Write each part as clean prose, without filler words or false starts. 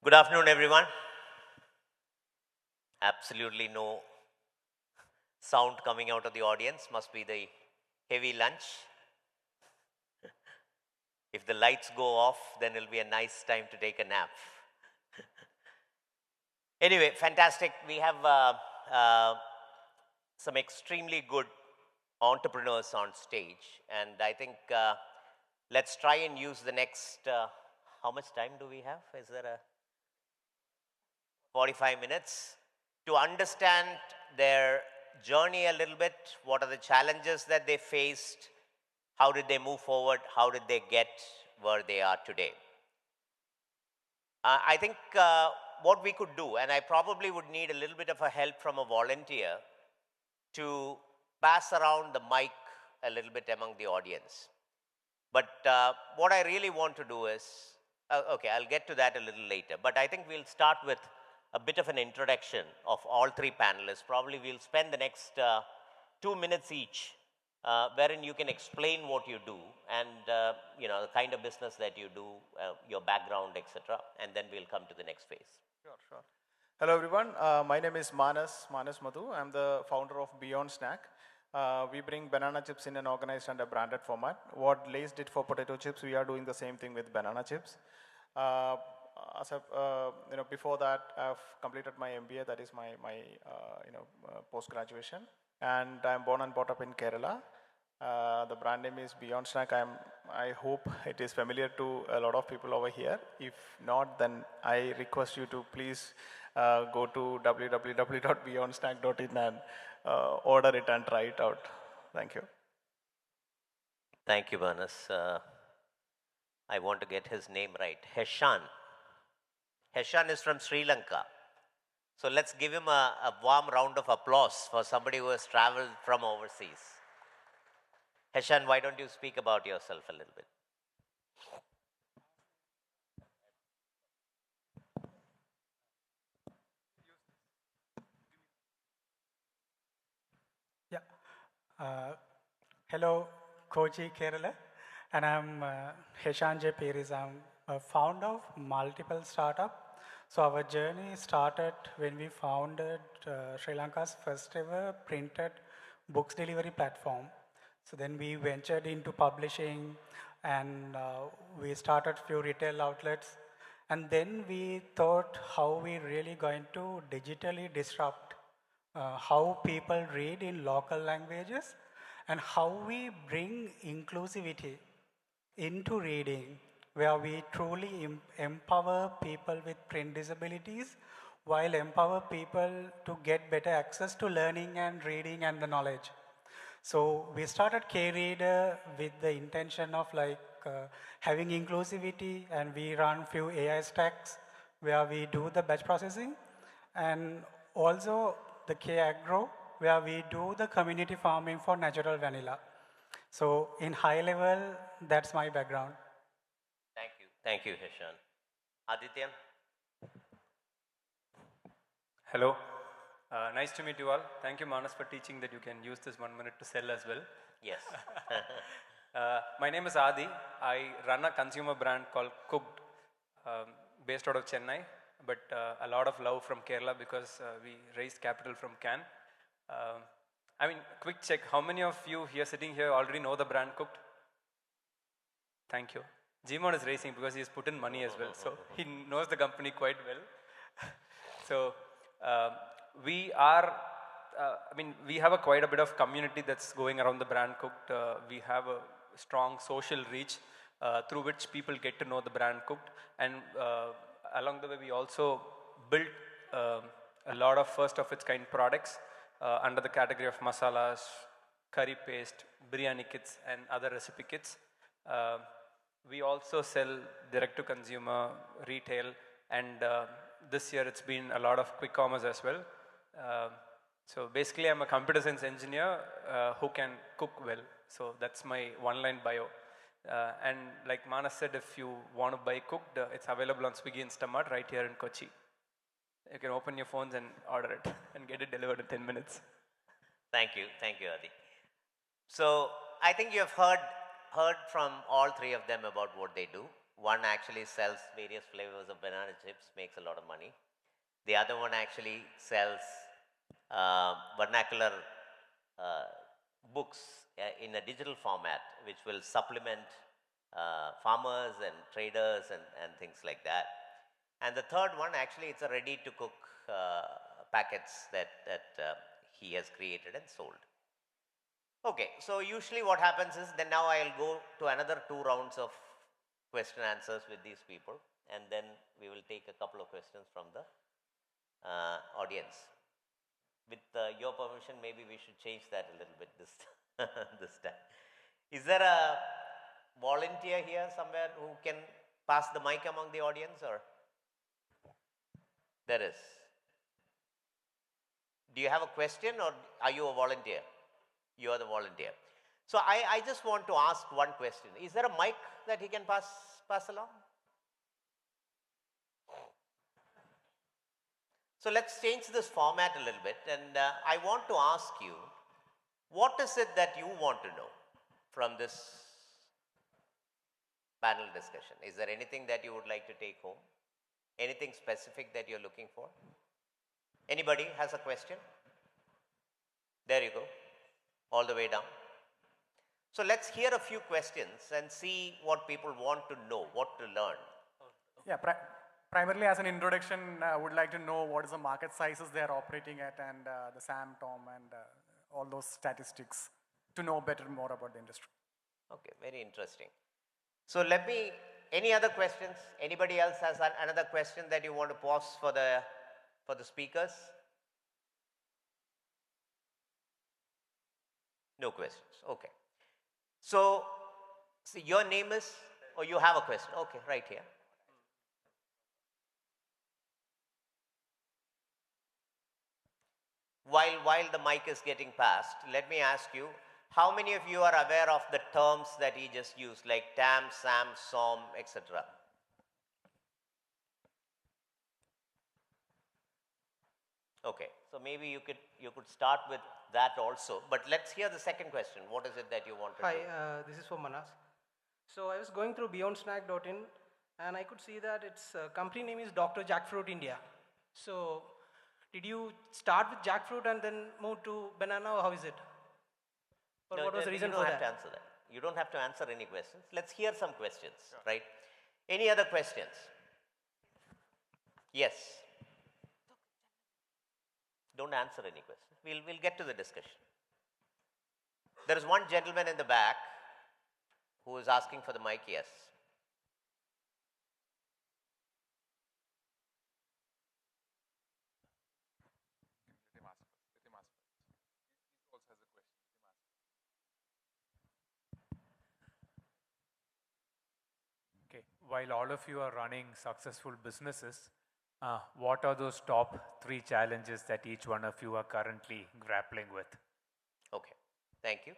Good afternoon, everyone. Absolutely no sound coming out of the audience. Must be the heavy lunch. If the lights go off, then it'll be a nice time to take a nap. Anyway, fantastic. We have some extremely good entrepreneurs on stage. And I think let's try and use the next, how much time do we have? Is there a 45 minutes to understand their journey a little bit? What are the challenges that they faced? How did they move forward? How did they get where they are today? I think what we could do, and I probably would need a little bit of a help from a volunteer to pass around the mic a little bit among the audience. But what I really want to do is, okay, I'll get to that a little later. But I think we'll start with a bit of an introduction of all three panelists. Probably we'll spend the next 2 minutes each, wherein you can explain what you do and the kind of business that you do, your background, etc. And then we'll come to the next phase. Sure. Hello, everyone. My name is Manas Madhu. I'm the founder of Beyond Snack. We bring banana chips in an organized and a branded format. What Lay's did for potato chips, we are doing the same thing with banana chips. Before that, I've completed my MBA. That is my post graduation, and I'm born and brought up in Kerala. The brand name is Beyond Snack. I hope it is familiar to a lot of people over here. If not, then I request you to please go to www.beyondsnack.in and order it and try it out. Thank you. Thank you, Manas. I want to get his name right. Heshan. Heshan is from Sri Lanka. So let's give him a warm round of applause for somebody who has traveled from overseas. Heshan, why don't you speak about yourself a little bit? Hello, Kochi, Kerala, and I'm Heshan Peiris. I'm a founder of multiple startups. So our journey started when we founded Sri Lanka's first ever printed books delivery platform. So then we ventured into publishing, and we started few retail outlets. And then we thought how we really going to digitally disrupt how people read in local languages and how we bring inclusivity into reading, where we truly empower people with print disabilities while empower people to get better access to learning and reading and the knowledge. So we started KReader with the intention of having inclusivity, and we run few AI stacks where we do the batch processing, and also the KAgroo, where we do the community farming for natural vanilla. So in high level, that's my background. Thank you, Heshan. Aathityan? Hello. Nice to meet you all. Thank you, Manas, for teaching that you can use this 1 minute to sell as well. Yes. My name is Adi. I run a consumer brand called Cooked, based out of Chennai, but a lot of love from Kerala because we raised capital from Cannes. Quick check. How many of you here sitting here already know the brand Cooked? Thank you. Jimon is racing because he's put in money as well, so he knows the company quite well. So we are, we have quite a bit of community that's going around the brand Cooked. We have a strong social reach through which people get to know the brand Cooked, and along the way we also built a lot of first of its kind products under the category of masalas, curry paste, biryani kits, and other recipe kits. We also sell direct to consumer, retail, and this year it's been a lot of quick commerce as well. So basically I'm a computer science engineer who can cook well. So that's my one-line bio. And like Manas said, if you want to buy Cooked, it's available on Swiggy Instamart right here in Kochi. You can open your phones and order it and get it delivered in 10 minutes. Thank you, Adi. So I think you have heard from all three of them about what they do. One actually sells various flavors of banana chips, makes a lot of money. The other one actually sells vernacular books in a digital format, which will supplement farmers and traders and things like that. And the third one, actually, it's a ready-to-cook packets that he has created and sold. Okay, so usually what happens is then now I'll go to another 2 rounds of question answers with these people, and then we will take a couple of questions from the audience. With your permission, maybe we should change that a little bit this this time. Is there a volunteer here somewhere who can pass the mic among the audience, or there is? Do you have a question, or are you a volunteer? You are the volunteer. So I just want to ask one question. Is there a mic that he can pass along? So let's change this format a little bit, and I want to ask you, what is it that you want to know from this panel discussion? Is there anything that you would like to take home? Anything specific that you're looking for? Anybody has a question? There you go, all the way down. So let's hear a few questions and see what people want to know, what to learn. Yeah, primarily as an introduction, I would like to know what is the market sizes they are operating at, and the SAM, TOM, and all those statistics to know more about the industry. Okay, very interesting. So any other questions? Anybody else has another question that you want to pose for the speakers? No questions, okay. So your name is, or you have a question? Okay, right here. While the mic is getting passed, let me ask you, how many of you are aware of the terms that he just used, like TAM, SAM, SOM, etc.? Okay, so maybe you could start with that also, but let's hear the second question. What is it that you want to do? Hi, this is for Manas. So I was going through BeyondSnack.in, and I could see that its company name is Dr. Jackfruit India. So did you start with jackfruit and then move to banana, or how is it? Or No, what was the reason you for don't have that? to answer that. You don't have to answer any questions. Let's hear some questions, right? Any other questions? Yes. Don't answer any questions. We'll get to the discussion. There is one gentleman in the back who is asking for the mic. Yes. Let him ask first. Let him ask first. He also has a question. Let him ask first. Okay. While all of you are running successful businesses, what are those top 3 challenges that each one of you are currently grappling with? Okay. Thank you.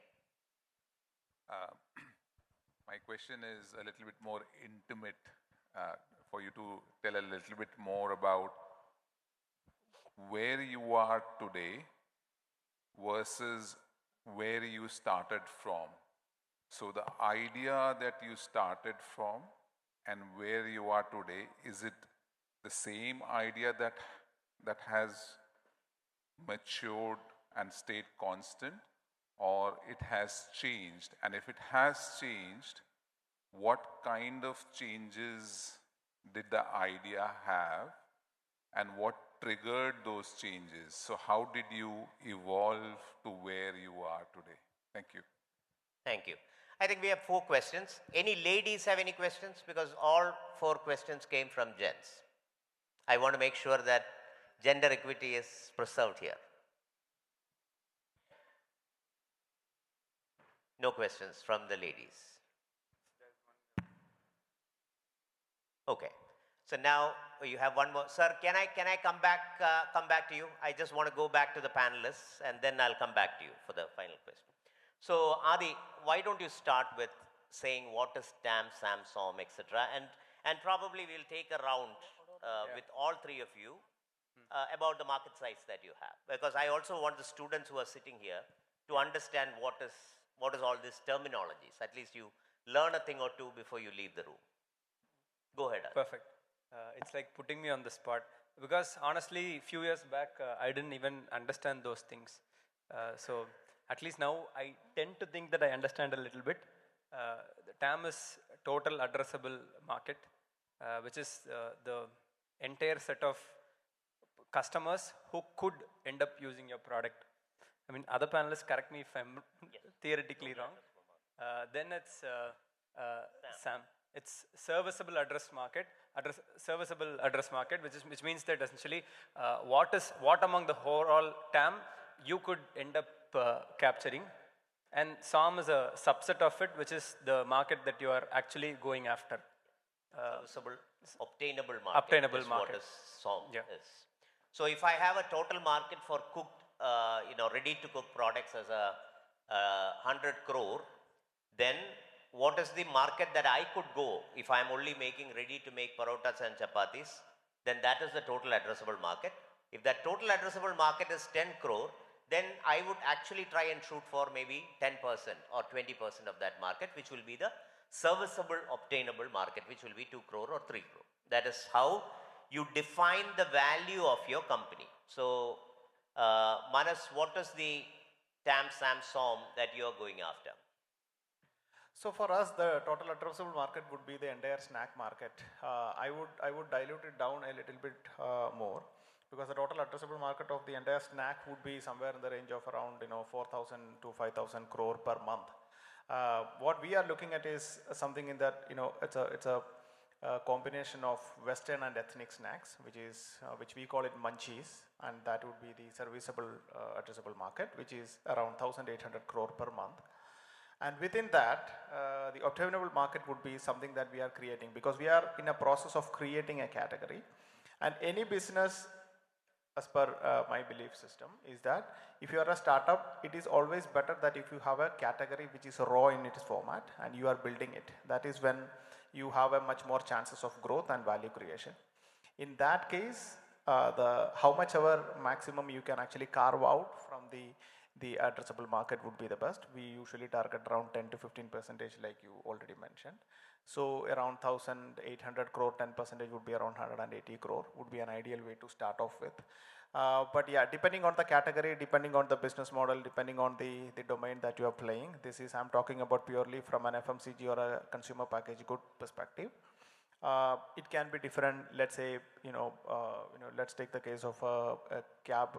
My question is a little bit more intimate for you to tell a little bit more about where you are today versus where you started from. So the idea that you started from and where you are today, is it the same idea that has matured and stayed constant, or it has changed? And if it has changed, what kind of changes did the idea have, and what triggered those changes? So how did you evolve to where you are today? Thank you. Thank you. I think we have 4 questions. Any ladies have any questions? Because all 4 questions came from gents. I want to make sure that gender equity is preserved here. No questions from the ladies. Okay. So now you have one more. Sir, can I come back to you? I just want to go back to the panelists, and then I'll come back to you for the final question. So Adi, why don't you start with saying what is TAM, SAM, SOM, etc. And probably we'll take a round with all 3 of you about the market size that you have. Because I also want the students who are sitting here to understand what is all this terminologies. At least you learn a thing or two before you leave the room. Go ahead. Perfect. It's like putting me on the spot because honestly, few years back, I didn't even understand those things. So at least now I tend to think that I understand a little bit. The TAM is total addressable market, which is the entire set of customers who could end up using your product. I mean, other panelists correct me if I'm theoretically wrong. Then it's Sam. It's serviceable address market, serviceable address market, which means that essentially what among the overall TAM you could end up capturing, and SOM is a subset of it, which is the market that you are actually going after. Serviceable, obtainable market. Obtainable is market. What is SOM is. So if I have a total market for cooked, ready to cook products as a 100 crore, then what is the market that I could go if I am only making ready to make parotas and chapatis? Then that is the total addressable market. If that total addressable market is 10 crore, then I would actually try and shoot for maybe 10% or 20% of that market, which will be the serviceable obtainable market, which will be 2 crore or 3 crore. That is how you define the value of your company. So, Manas, what is the TAM, SAM, SOM that you are going after? So for us, the total addressable market would be the entire snack market. I would dilute it down a little bit more, because the total addressable market of the entire snack would be somewhere in the range of around 4,000 to 5,000 crore per month. What we are looking at is something in that it's a combination of Western and ethnic snacks, which we call it munchies, and that would be the serviceable addressable market, which is around 1,800 crore per month. And within that, the obtainable market would be something that we are creating, because we are in a process of creating a category. And any business, as per my belief system, is that if you are a startup, it is always better that if you have a category which is raw in its format and you are building it, that is when you have a much more chances of growth and value creation. In that case, how much ever maximum you can actually carve out from the addressable market would be the best. We usually target around 10 to 15%, like you already mentioned. So around 1,800 crore, 10% would be around 180 crore would be an ideal way to start off with. But yeah, depending on the category, depending on the business model, depending on the domain that you are playing, I'm talking about purely from an FMCG or a consumer packaged good perspective. It can be different. Let's say, let's take the case of a cab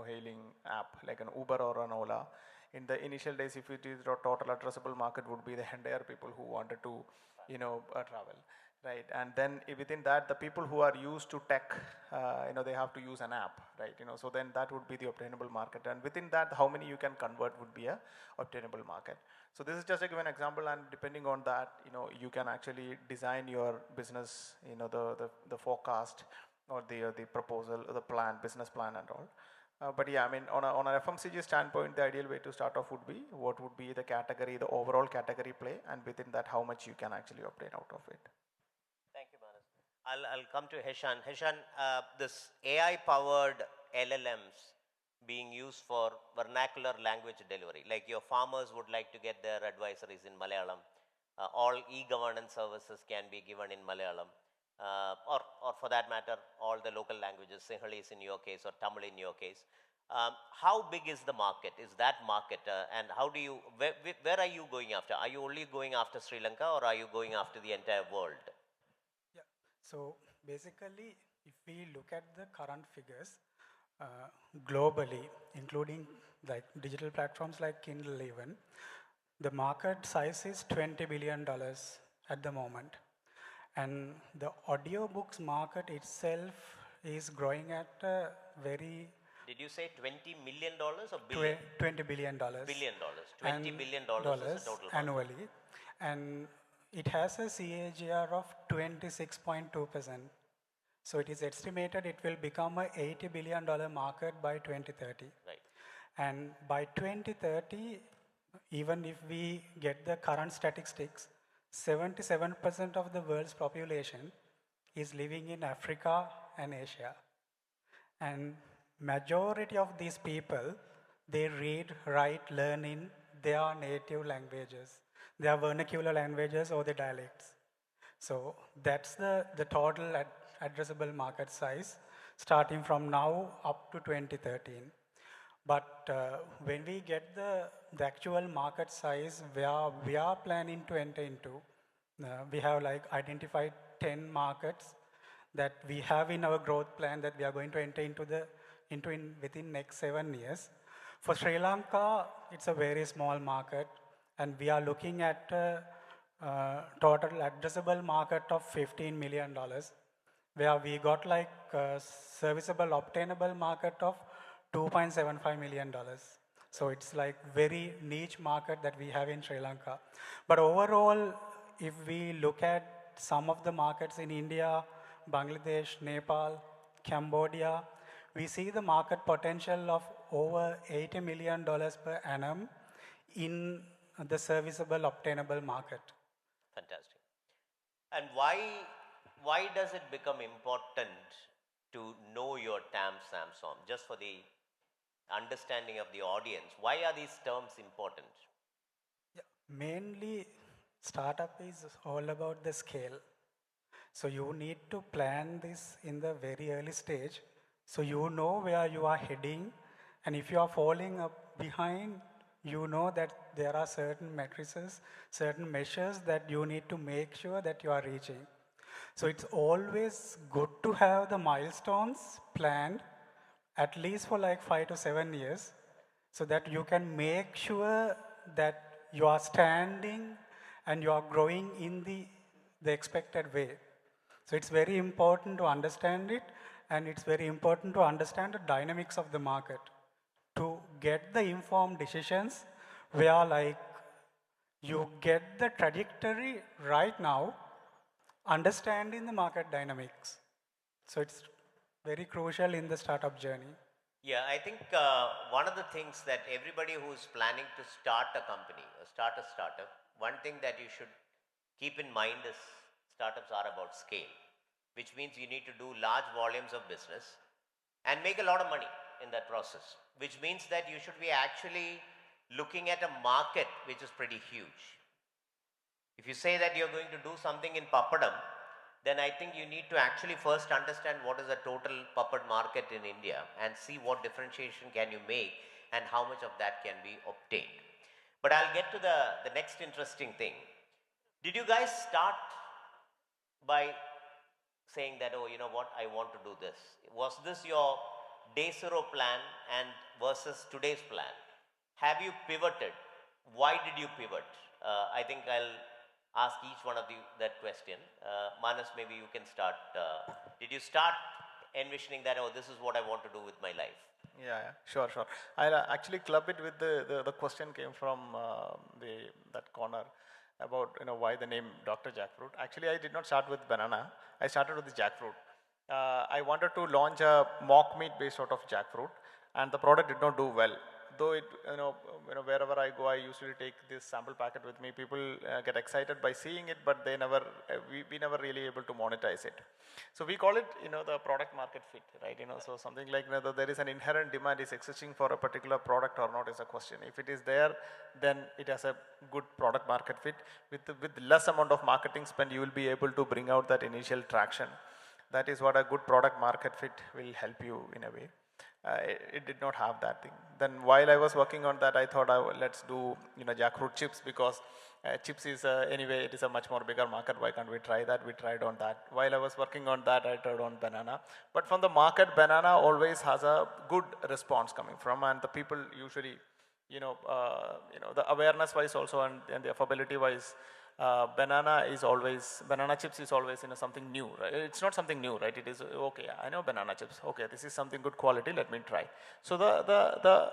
hailing app like an Uber or an Ola. In the initial days, if it is the total addressable market would be the entire people who wanted to travel, right? And then within that, the people who are used to tech, they have to use an app, right? So then that would be the obtainable market, and within that, how many you can convert would be a obtainable market. So this is just to give an example, and depending on that, you can actually design your business, the forecast or the proposal, the plan, business plan and all. But yeah, I mean, on an FMCG standpoint, the ideal way to start off would be what would be the category, the overall category play, and within that, how much you can actually obtain out of it. Thank you, Manas. I'll come to Heshan. Heshan, this AI-powered LLMs being used for vernacular language delivery, like your farmers would like to get their advisories in Malayalam. All e-governance services can be given in Malayalam. Or for that matter, all the local languages, Sinhalese in your case or Tamil in your case. How big is the market? Is that market? And how do you, where are you going after? Are you only going after Sri Lanka, or are you going after the entire world? Yeah, so basically, if we look at the current figures, globally, including like digital platforms like Kindle even, the market size is $20 billion at the moment. And the audiobooks market itself is growing at a very... Did you say $20 million or billion? $20 billion. Billion dollars. $20 billion is the total market. Annually. And it has a CAGR of 26.2%. So it is estimated it will become a $80 billion market by 2030. Right. And by 2030, even if we get the current statistics, 77% of the world's population is living in Africa and Asia. And majority of these people, they read, write, learn in their native languages, their vernacular languages or their dialects. So that's the total addressable market size, starting from now up to 2013. But when we get the actual market size where we are planning to enter into, we have like identified 10 markets that we have in our growth plan that we are going to enter within next 7 years. For Sri Lanka, it's a very small market, and we are looking at total addressable market of $15 million, where we got like a serviceable, obtainable market of $2.75 million. So it's like very niche market that we have in Sri Lanka. But overall, if we look at some of the markets in India, Bangladesh, Nepal, Cambodia, we see the market potential of over $80 million per annum in the serviceable, obtainable market. Fantastic. And why does it become important to know your TAM, SAM, just for the understanding of the audience? Why are these terms important? Yeah, mainly, startup is all about the scale. So you need to plan this in the very early stage, so you know where you are heading, and if you are falling up behind, you know that there are certain matrices, certain measures that you need to make sure that you are reaching. So it's always good to have the milestones planned, at least for like 5 to 7 years, so that you can make sure that you are standing and you are growing in the expected way. So it's very important to understand it, and it's very important to understand the dynamics of the market to get the informed decisions where like you get the trajectory right now, understanding the market dynamics. So it's very crucial in the startup journey. Yeah, I think one of the things that everybody who's planning to start a company or start a startup, one thing that you should keep in mind is startups are about scale, which means you need to do large volumes of business and make a lot of money in that process, which means that you should be actually looking at a market which is pretty huge. If you say that you're going to do something in Papadam, then I think you need to actually first understand what is the total puppet market in India and see what differentiation can you make and how much of that can be obtained. But I'll get to the next interesting thing. Did you guys start by saying that, oh, you know what, I want to do this? Was this your day zero plan and versus today's plan? Have you pivoted? Why did you pivot? I think I'll ask each one of you that question. Manas, maybe you can start. Did you start envisioning that, oh, this is what I want to do with my life? Yeah, sure. I'll actually club it with the question came from that corner about why the name Dr. Jackfruit. Actually, I did not start with banana. I started with the jackfruit. I wanted to launch a mock meat based out of jackfruit, and the product did not do well. Though it, wherever I go, I usually take this sample packet with me. People get excited by seeing it, but they never, we never really able to monetize it. So we call it, the product market fit, right? So something like whether there is an inherent demand is existing for a particular product or not is a question. If it is there, then it has a good product market fit. With less amount of marketing spend, you will be able to bring out that initial traction. That is what a good product market fit will help you in a way. It did not have that thing. Then while I was working on that, I thought let's do jackfruit chips, because chips is anyway it is a much more bigger market. Why can't we try that? We tried on that. While I was working on that, I tried on banana. But from the market, banana always has a good response coming from, and the people usually, the awareness wise also and the affordability wise. Banana chips is always something new, right? It's not something new, right? It is okay. I know banana chips. Okay, this is something good quality. Let me try. So the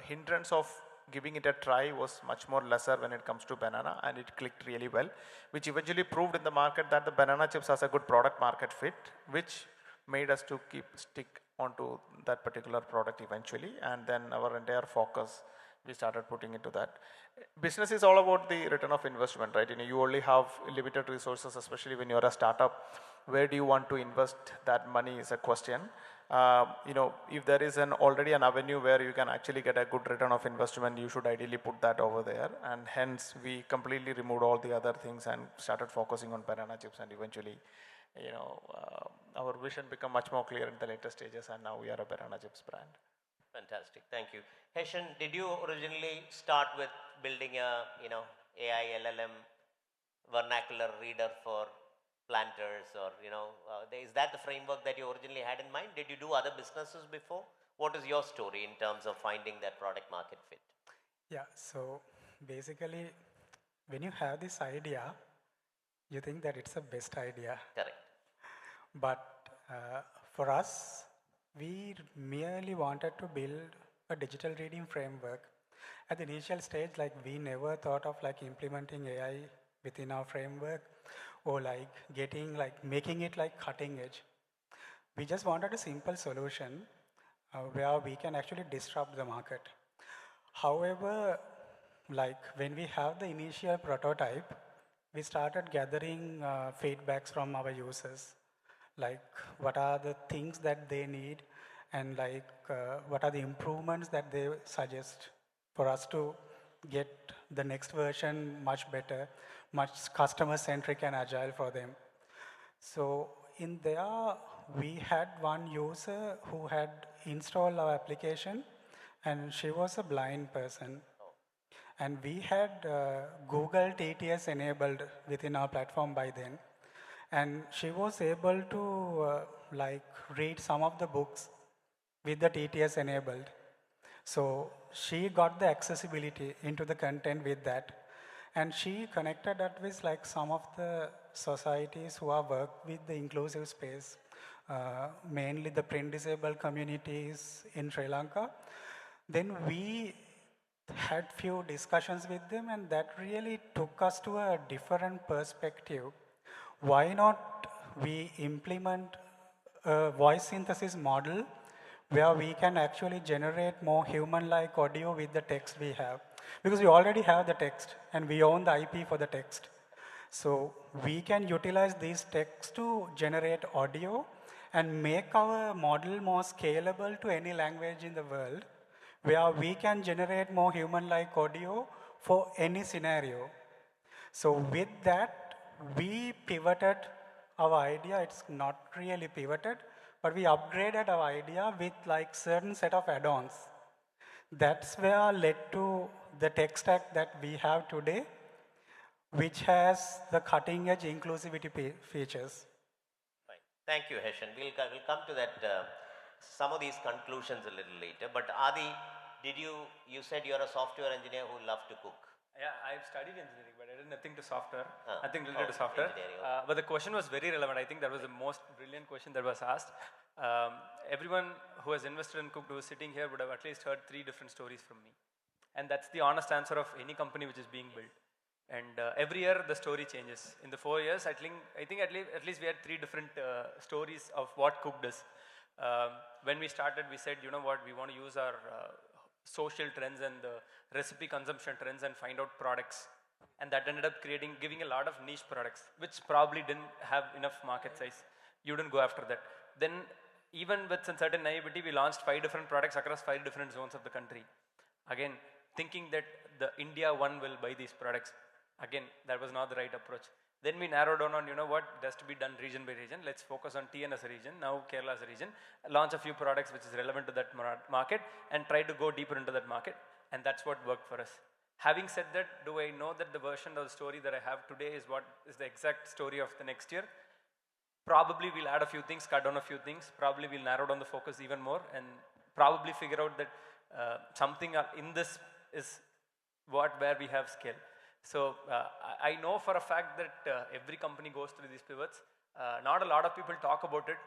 hindrance of giving it a try was much more lesser when it comes to banana, and it clicked really well, which eventually proved in the market that the banana chips has a good product market fit, which made us to stick onto that particular product eventually, and then our entire focus we started putting into that. Business is all about the return of investment, right? You only have limited resources, especially when you're a startup. Where do you want to invest that money is a question. if there is already an avenue where you can actually get a good return of investment, you should ideally put that over there. And hence, we completely removed all the other things and started focusing on banana chips. And eventually, our vision became much more clear in the later stages. And now we are a banana chips brand. Fantastic, thank you. Heshan, did you originally start with building a AI LLM vernacular reader for planters, or is that the framework that you originally had in mind? Did you do other businesses before? What is your story in terms of finding that product market fit? Yeah, so basically, when you have this idea, you think that it's the best idea. Correct. But for us, we merely wanted to build a digital reading framework. At the initial stage, we never thought of implementing AI within our framework, or making it cutting edge. We just wanted a simple solution where we can actually disrupt the market. However, when we have the initial prototype, we started gathering feedbacks from our users, what are the things that they need, and what are the improvements that they suggest for us to get the next version much better, much customer-centric and agile for them. So in there, we had one user who had installed our application, and she was a blind person. And we had Google TTS enabled within our platform by then. And she was able to read some of the books with the TTS enabled. So she got the accessibility into the content with that. And she connected that with some of the societies who are work with the inclusive space, mainly the print disabled communities in Sri Lanka. Then we had few discussions with them, and that really took us to a different perspective. Why not we implement a voice synthesis model where we can actually generate more human-like audio with the text we have? Because we already have the text, and we own the IP for the text. So we can utilize these texts to generate audio and make our model more scalable to any language in the world, where we can generate more human-like audio for any scenario. So with that, we pivoted our idea. It's not really pivoted, but we upgraded our idea with certain set of add-ons. That's where led to the tech stack that we have today, which has the cutting-edge inclusivity features. Fine. Thank you, Heshan. We'll come to that, some of these conclusions a little later. But Adi, you said you're a software engineer who loved to cook. Yeah, I've studied engineering, but I did nothing to software, nothing related to software. Okay. But the question was very relevant. I think that was the most brilliant question that was asked. Everyone who has invested in Cooked, who is sitting here, would have at least heard 3 different stories from me. And that's the honest answer of any company which is being built. And every year the story changes. In the 4 years, I think at least we had 3 different stories of what Cooked is. When we started, we said, you know what, we want to use our social trends and the recipe consumption trends and find out products. And that ended up giving a lot of niche products, which probably didn't have enough market size. You didn't go after that. Then even with some certain naivety, we launched 5 different products across 5 different zones of the country. Again, thinking that the India one will buy these products. Again, that was not the right approach. Then we narrowed down on, you know what, it has to be done region by region. Let's focus on TN as a region, now Kerala as a region, launch a few products which is relevant to that market and try to go deeper into that market. And that's what worked for us. Having said that, do I know that the version of the story that I have today is what is the exact story of the next year? Probably we'll add a few things, cut down a few things. Probably we'll narrow down the focus even more and probably figure out that something in this is where we have scale. So I know for a fact that every company goes through these pivots. Not a lot of people talk about it.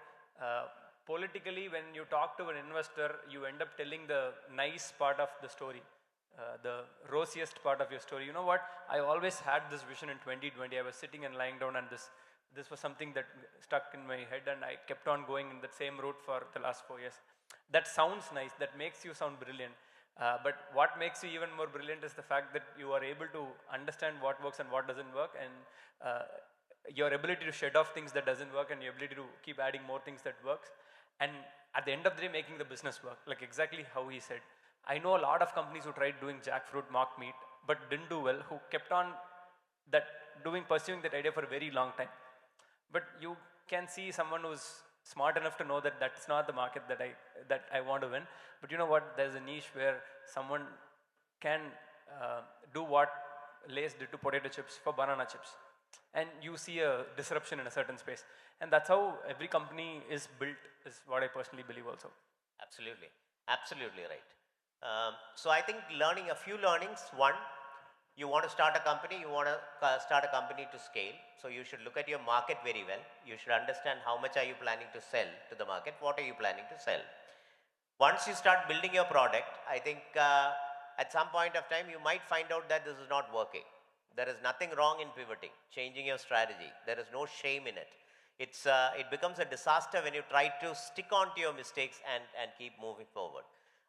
Politically, when you talk to an investor, you end up telling the nice part of the story, the rosiest part of your story. You know what? I always had this vision in 2020. I was sitting and lying down, and this was something that stuck in my head, and I kept on going in that same route for the last 4 years. That sounds nice. That makes you sound brilliant. But what makes you even more brilliant is the fact that you are able to understand what works and what doesn't work, and your ability to shed off things that doesn't work and your ability to keep adding more things that works. and at the end of the day making the business work, like exactly how he said. I know a lot of companies who tried doing jackfruit mock meat but didn't do well, who kept on that pursuing that idea for a very long time. But you can see someone who's smart enough to know that that's not the market that I want to win. But you know what? There's a niche where someone can do what Lay's did to potato chips for banana chips, and you see a disruption in a certain space. And that's how every company is built, is what I personally believe also. Absolutely. Absolutely right. So I think learning a few learnings. One, you want to start a company, you want to start a company to scale. So you should look at your market very well. You should understand how much are you planning to sell to the market, what are you planning to sell. Once you start building your product, I think at some point of time you might find out that this is not working. There is nothing wrong in pivoting, changing your strategy. There is no shame in it. It becomes a disaster when you try to stick on to your mistakes and keep moving forward.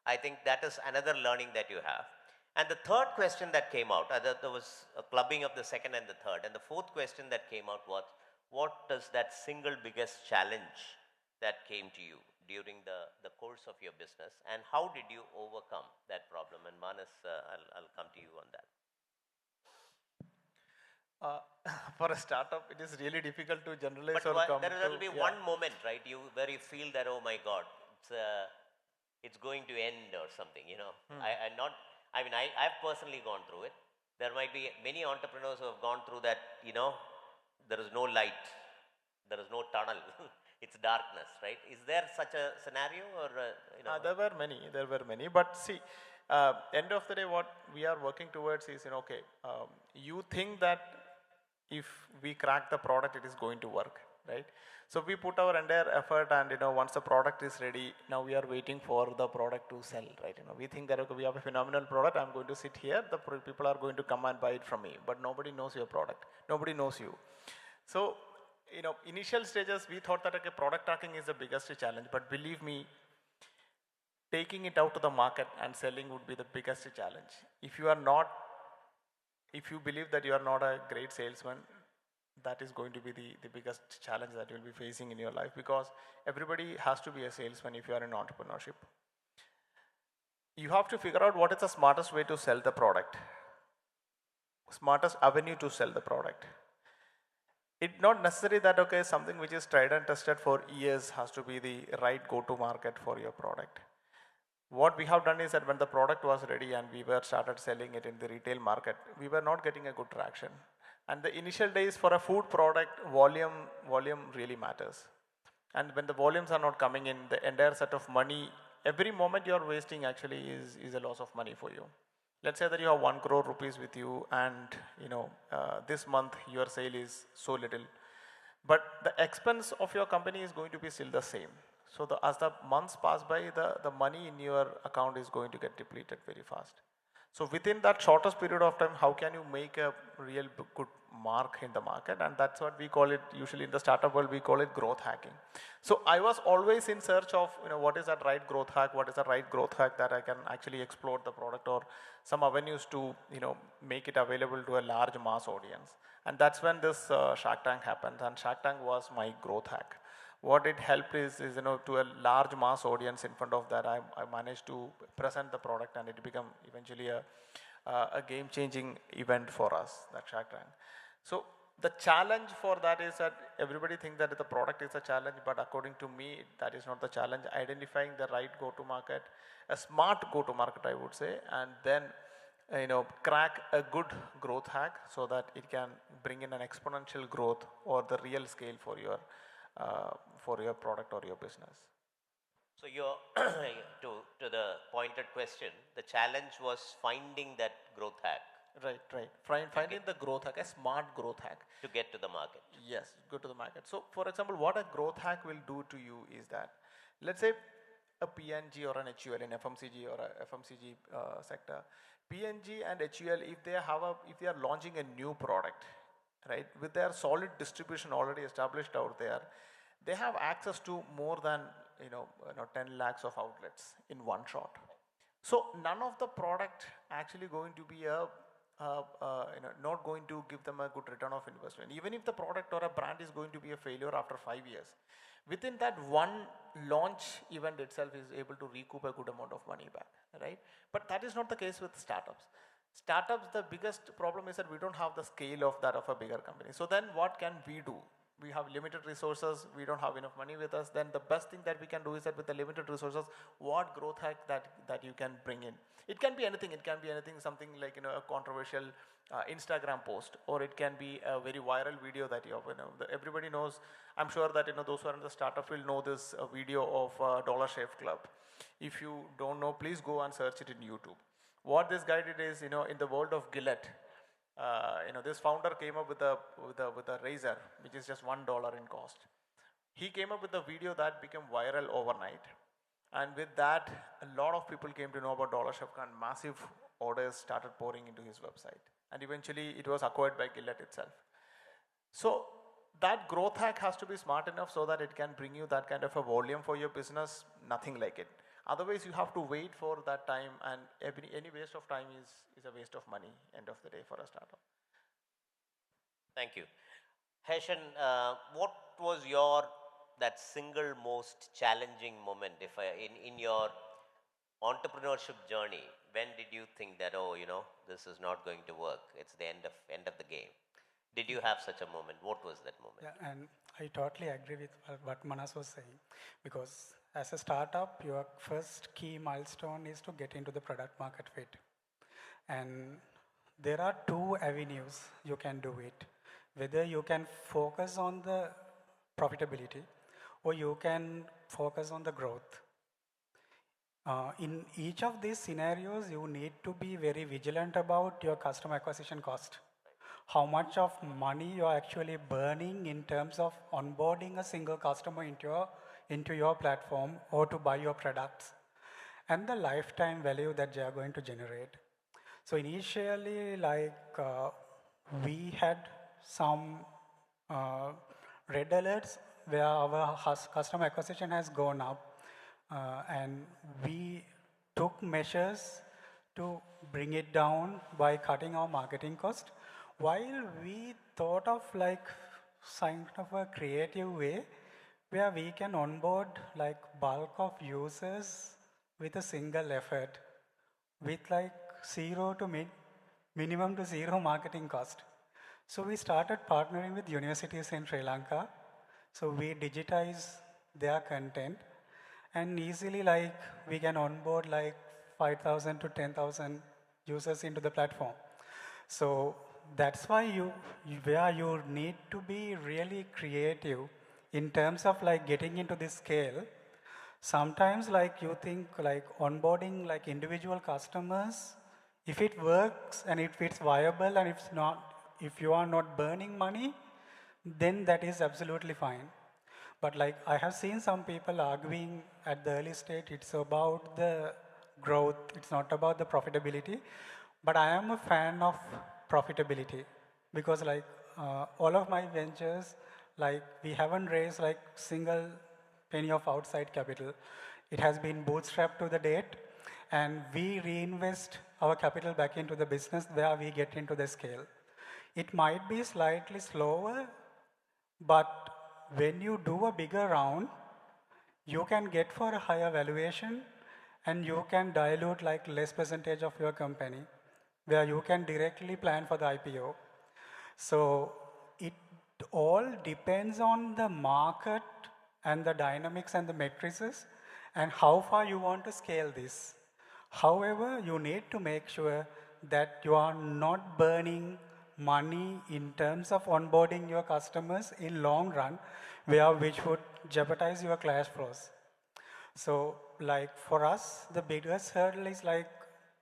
I think that is another learning that you have. And the third question that came out, there was a clubbing of the second and the third. And the fourth question that came out was, what is that single biggest challenge that came to you during the course of your business, and how did you overcome that problem? And Manas, I'll come to you on that. For a startup, it is really difficult to generalize But or come there will be to, one moment, right, where you feel that, oh my God, it's going to end or something, you know. I've personally gone through it. There might be many entrepreneurs who have gone through that, you know, there is no light, there is no tunnel, it's darkness, right? Is there such a scenario or, you know? There were many, but see, end of the day, what we are working towards is, you know, okay, you think that if we crack the product, it is going to work, right? So we put our entire effort, and you know, once the product is ready, now we are waiting for the product to sell, right? You know, we think that okay, we have a phenomenal product. I'm going to sit here, the people are going to come and buy it from me, but nobody knows your product, nobody knows you. So, you know, initial stages we thought that okay, product tracking is the biggest challenge, but believe me, taking it out to the market and selling would be the biggest challenge. If you believe that you are not a great salesman, that is going to be the biggest challenge that you'll be facing in your life, because everybody has to be a salesman if you are in entrepreneurship. You have to figure out what is the smartest way to sell the product, smartest avenue to sell the product. It's not necessary that okay, something which is tried and tested for years has to be the right go-to market for your product. What we have done is that when the product was ready and we were started selling it in the retail market, we were not getting a good traction. And the initial days for a food product, volume really matters. And when the volumes are not coming in, the entire set of money, every moment you are wasting actually is a loss of money for you. Let's say that you have 1 crore rupees with you, and you know this month your sale is so little, but the expense of your company is going to be still the same. So as the months pass by, the money in your account is going to get depleted very fast. So within that shortest period of time, how can you make a real good mark in the market? And that's what we call it, usually in the startup world, we call it growth hacking. So I was always in search of, you know, what is that right growth hack? What is the right growth hack that I can actually explore the product, or some avenues to, you know, make it available to a large mass audience. And that's when this Shark Tank happened, and Shark Tank was my growth hack. What it helped is you know, to a large mass audience in front of that, I managed to present the product, and it became eventually a game-changing event for us, that Shark Tank. So the challenge for that is that everybody thinks that the product is a challenge, but according to me, that is not the challenge. Identifying the right go-to-market, a smart go-to-market, I would say, and then you know, crack a good growth hack so that it can bring in an exponential growth or the real scale for your product or your business. So your to the pointed question, the challenge was finding that growth hack. Right. Finding the growth hack, a smart growth hack. To get to the market. Yes, go to the market. So for example, what a growth hack will do to you is that, let's say a PNG or an HUL in FMCG or a FMCG sector, PNG and HUL, if they are launching a new product, right, with their solid distribution already established out there, they have access to more than 10 lakhs of outlets in one shot. So none of the product actually going to be a not going to give them a good return of investment. Even if the product or a brand is going to be a failure after 5 years, within that one launch event itself is able to recoup a good amount of money back, right? But that is not the case with startups. Startups, the biggest problem is that we don't have the scale of that of a bigger company. So then what can we do? We have limited resources, we don't have enough money with us. Then the best thing that we can do is that with the limited resources, what growth hack that you can bring in? It can be anything. It can be anything, something like a controversial Instagram post, or it can be a very viral video that everybody knows. I'm sure that those who are in the startup will know this video of Dollar Shave Club. If you don't know, please go and search it in YouTube. What this guy did is, in the world of Gillette, this founder came up with a razor which is just $1 in cost. He came up with a video that became viral overnight, and with that, a lot of people came to know about Dollar Shave Club, and massive orders started pouring into his website, and eventually it was acquired by Gillette itself. So that growth hack has to be smart enough so that it can bring you that kind of a volume for your business. Nothing like it. Otherwise, you have to wait for that time, and any waste of time is a waste of money, end of the day, for a startup. Thank you. Heshan, what was that single most challenging moment in your entrepreneurship journey? When did you think that, this is not going to work, it's the end of the game? Did you have such a moment? What was that moment? Yeah, and I totally agree with what Manas was saying, because as a startup, your first key milestone is to get into the product market fit. And there are two avenues you can do it. Whether you can focus on the profitability or you can focus on the growth. In each of these scenarios, you need to be very vigilant about your customer acquisition cost. How much of money you're actually burning in terms of onboarding a single customer into your platform or to buy your products, and the lifetime value that they are going to generate. So initially, we had some red alerts where our customer acquisition has gone up, and we took measures to bring it down by cutting our marketing cost, while we thought of kind of a creative way where we can onboard bulk of users with a single effort, with minimum to zero marketing cost. So we started partnering with universities in Sri Lanka. So we digitize their content, and easily we can onboard 5,000 to 10,000 users into the platform. So that's why you need to be really creative in terms of getting into this scale. Sometimes you think onboarding individual customers, if it works and if it's viable and if you are not burning money, then that is absolutely fine. But I have seen some people arguing at the early stage, it's about the growth, it's not about the profitability. But I am a fan of profitability, because all of my ventures, we haven't raised single penny of outside capital. It has been bootstrapped to the date, and we reinvest our capital back into the business where we get into the scale. It might be slightly slower, but when you do a bigger round, you can get for a higher valuation, and you can dilute less percentage of your company, where you can directly plan for the IPO. So it all depends on the market and the dynamics and the matrices and how far you want to scale this. However, you need to make sure that you are not burning money in terms of onboarding your customers in long run, which would jeopardize your cash flows. So for us, the biggest hurdle is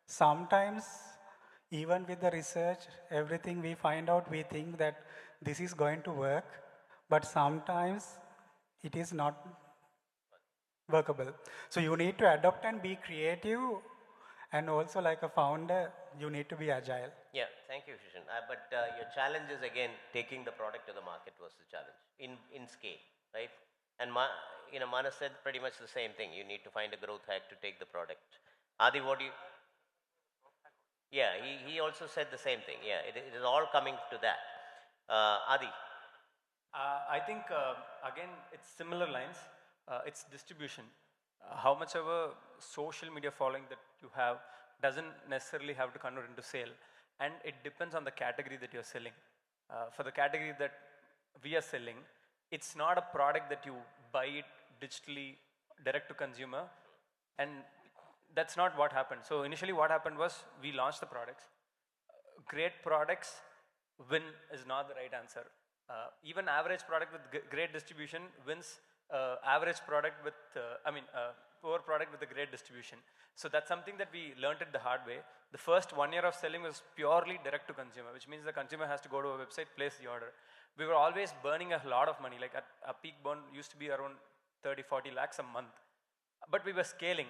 sometimes even with the research, everything we find out, we think that this is going to work, but sometimes it is not workable. So you need to adapt and be creative, and also like a founder, you need to be agile. Yeah, thank you, Heshan. But your challenge is, again, taking the product to the market was the challenge in scale, right? And Manas said pretty much the same thing. You need to find a growth hack to take the product. Adi, what do you? Yeah, he also said the same thing. Yeah, it is all coming to that. Adi. I think, again, it's similar lines. It's distribution. How much of a social media following that you have doesn't necessarily have to convert into sale. And it depends on the category that you're selling. For the category that we are selling, it's not a product that you buy it digitally, direct to consumer. And that's not what happened. So initially what happened was we launched the products. Great products win is not the right answer. Even average product with great distribution wins average product with, poor product with a great distribution. So that's something that we learned it the hard way. The first 1 year of selling was purely direct to consumer, which means the consumer has to go to a website, place the order. We were always burning a lot of money, like a peak burn used to be around 30, 40 lakhs a month. But we were scaling,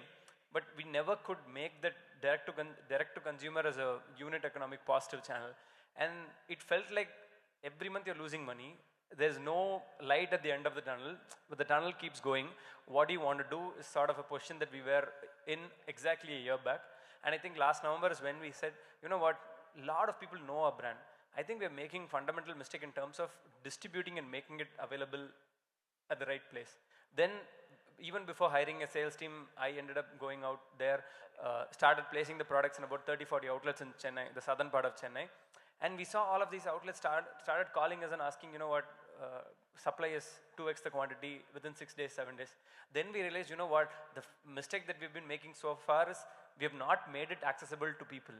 but we never could make that direct to consumer as a unit economic positive channel. And it felt like every month you're losing money. There's no light at the end of the tunnel, but the tunnel keeps going. What do you want to do is sort of a position that we were in exactly a year back. And I think last November is when we said, you know what, a lot of people know our brand. I think we're making fundamental mistake in terms of distributing and making it available at the right place. Then even before hiring a sales team, I ended up going out there, started placing the products in about 30, 40 outlets in Chennai, the southern part of Chennai. And we saw all of these outlets started calling us and asking, you know what, supply is 2x the quantity within 6 days, 7 days. Then we realized, you know what, the mistake that we've been making so far is we have not made it accessible to people.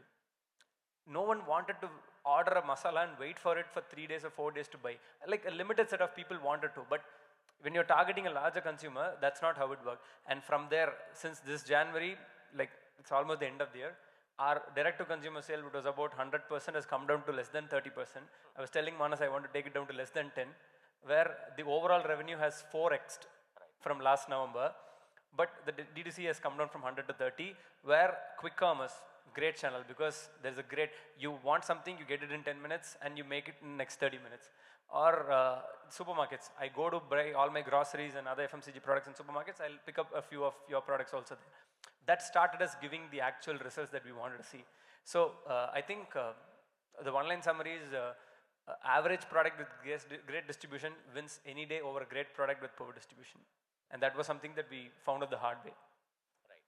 No one wanted to order a masala and wait for it for 3 days or 4 days to buy. Like a limited set of people wanted to, but when you're targeting a larger consumer, that's not how it works. And from there, since this January, like it's almost the end of the year, our direct-to-consumer sale, which was about 100%, has come down to less than 30%. I was telling Manas I want to take it down to less than 10, where the overall revenue has 4x'd from last November. But the D2C has come down from 100 to 30, where quick commerce, great channel, because there's a great, you want something, you get it in 10 minutes, and you make it in the next 30 minutes. Or supermarkets, I go to buy all my groceries and other FMCG products in supermarkets, I'll pick up a few of your products also there. That started us giving the actual results that we wanted to see. So I think the one-line summary is average product with great distribution wins any day over a great product with poor distribution. And that was something that we found out the hard way. Right.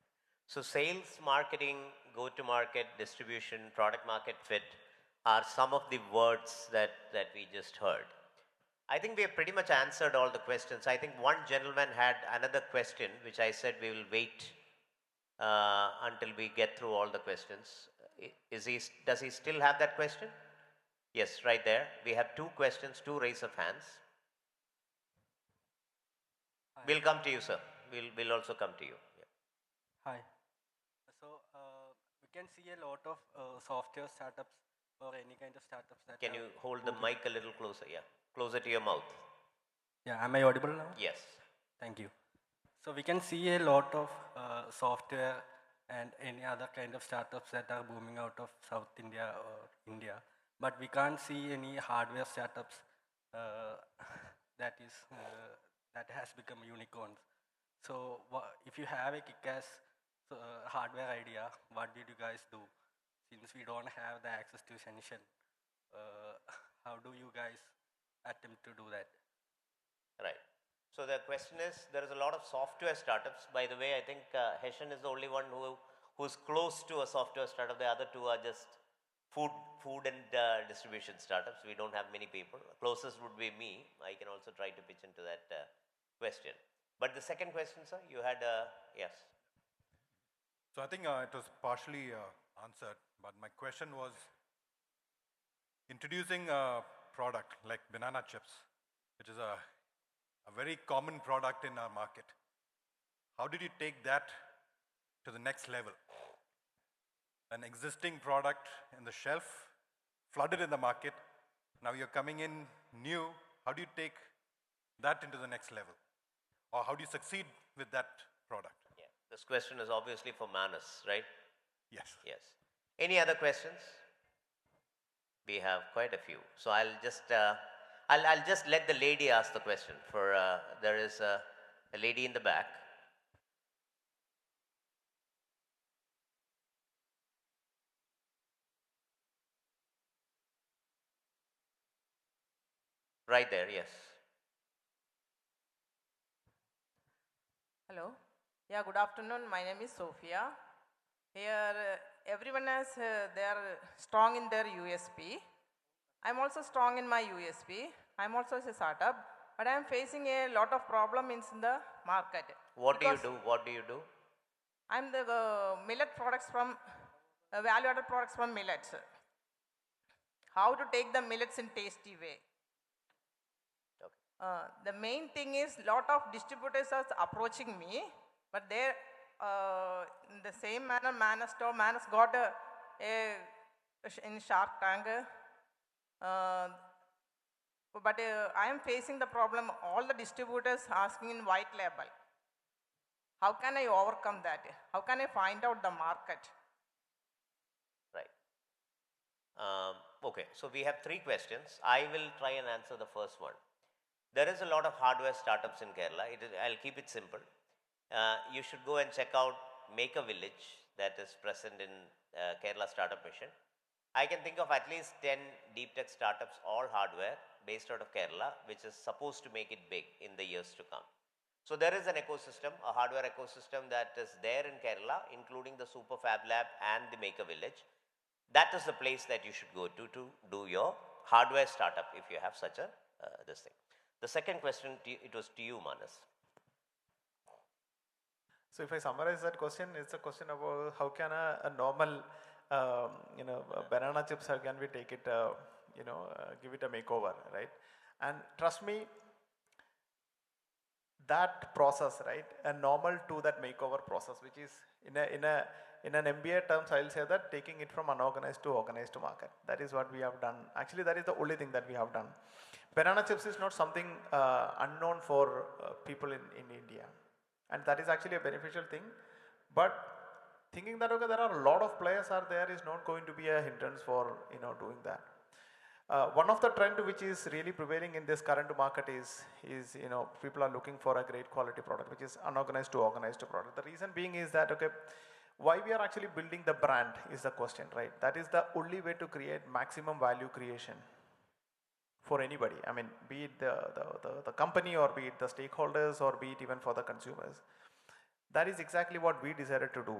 So sales, marketing, go-to-market, distribution, product market fit are some of the words that we just heard. I think we have pretty much answered all the questions. I think one gentleman had another question, which I said we will wait until we get through all the questions. Does he still have that question? Yes, right there. We have 2 questions, 2 raise of hands. Hi. We'll come to you, sir. We'll also come to you. Yeah. Hi. So we can see a lot of software startups or any kind of startups that. Can you hold the mic a little closer? Yeah, closer to your mouth. Yeah, am I audible now? Yes. Thank you. So we can see a lot of software and any other kind of startups that are booming out of South India or India, but we can't see any hardware startups that has become unicorns. So if you have a kick-ass hardware idea, what did you guys do? Since we don't have the access to Heshan, how do you guys attempt to do that? Right. So the question is, there is a lot of software startups. By the way, I think Heshan is the only one who's close to a software startup. The other 2 are just food and distribution startups. We don't have many people. Closest would be me. I can also try to pitch into that question. But the second question, sir, you had, yes. So I think it was partially answered, but my question was, introducing a product like banana chips, which is a very common product in our market. How did you take that to the next level? An existing product in the shelf, flooded in the market, now you're coming in new. How do you take that into the next level? Or how do you succeed with that product? Yeah. This question is obviously for Manas, right? Yes. Yes. Any other questions? We have quite a few. So I'll just let the lady ask the question. There is a lady in the back. Right there, yes. Hello. Yeah, good afternoon. My name is Sophia. Here, everyone has, they are strong in their USP. I'm also strong in my USP. I'm also a startup, but I'm facing a lot of problems in the market. What do you do? What do you do? I'm the millet products from, value-added products from millets. How to take the millets in tasty way. The main thing is lot of distributors are approaching me, but they're in the same manner, man has got in Shark Tank. But I am facing the problem, all the distributors asking in white label. How can I overcome that? How can I find out the market? Right. Okay, so we have 3 questions. I will try and answer the first one. There is a lot of hardware startups in Kerala. I'll keep it simple. You should go and check out Make a Village that is present in Kerala Startup Mission. I can think of at least 10 deep tech startups, all hardware, based out of Kerala, which is supposed to make it big in the years to come. So there is an ecosystem, a hardware ecosystem that is there in Kerala, including the Super Fab Lab and the Make a Village. That is the place that you should go to do your hardware startup if you have such a this thing. The second question, it was to you, Manas. So if I summarize that question, it's a question about how can a normal, banana chips, how can we take it, give it a makeover, right? And trust me, that process, right, a normal to that makeover process, which is in an MBA terms, I'll say that taking it from unorganized to organized market. That is what we have done. Actually, that is the only thing that we have done. Banana chips is not something unknown for people in India. And that is actually a beneficial thing. But thinking that, okay, there are a lot of players are there is not going to be a hindrance for, doing that. One of the trend which is really prevailing in this current market is people are looking for a great quality product, which is unorganized to organized product. The reason being is that, okay, why we are actually building the brand is the question, right? That is the only way to create maximum value creation for anybody. I mean, be it the company or be it the stakeholders or be it even for the consumers. That is exactly what we decided to do.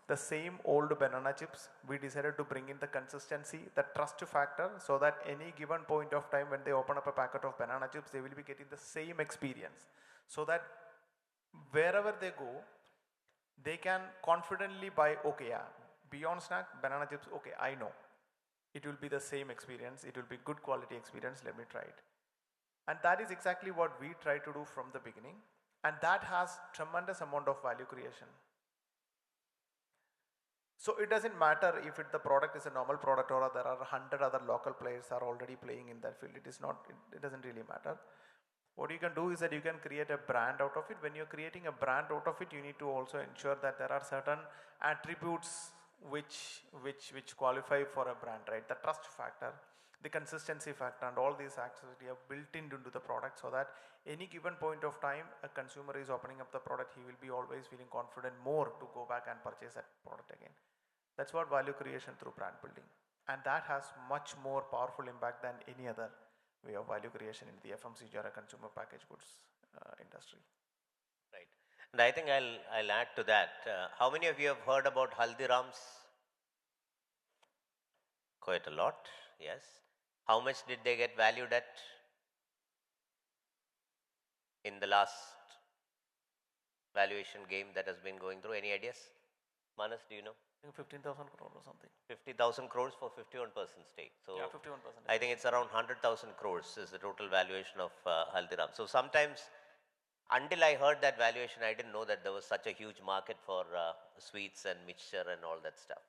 The same old banana chips, we decided to bring in the consistency, the trust factor, so that any given point of time when they open up a packet of banana chips, they will be getting the same experience. So that wherever they go, they can confidently buy, okay, yeah, Beyond Snack, banana chips, okay, I know. It will be the same experience, it will be good quality experience, let me try it. And that is exactly what we try to do from the beginning. And that has tremendous amount of value creation. So it doesn't matter if the product is a normal product or there are 100 other local players are already playing in that field. It doesn't really matter. What you can do is that you can create a brand out of it. When you're creating a brand out of it, you need to also ensure that there are certain attributes which qualify for a brand, right? The trust factor, the consistency factor, and all these actually are built into the product, so that any given point of time a consumer is opening up the product, he will be always feeling confident more to go back and purchase that product again. That's what value creation through brand building, and that has much more powerful impact than any other way of value creation in the FMCG or a consumer packaged goods industry. Right. And I think I'll add to that. How many of you have heard about Haldiram's? Quite a lot, yes. How much did they get valued at in the last valuation game that has been going through? Any ideas? Manas, do you know? I think 15,000 crore or something. 50,000 crores for 51% stake. So yeah, 51%. I think it's around 100,000 crores is the total valuation of Haldiram. So sometimes, until I heard that valuation, I didn't know that there was such a huge market for sweets and mixture and all that stuff.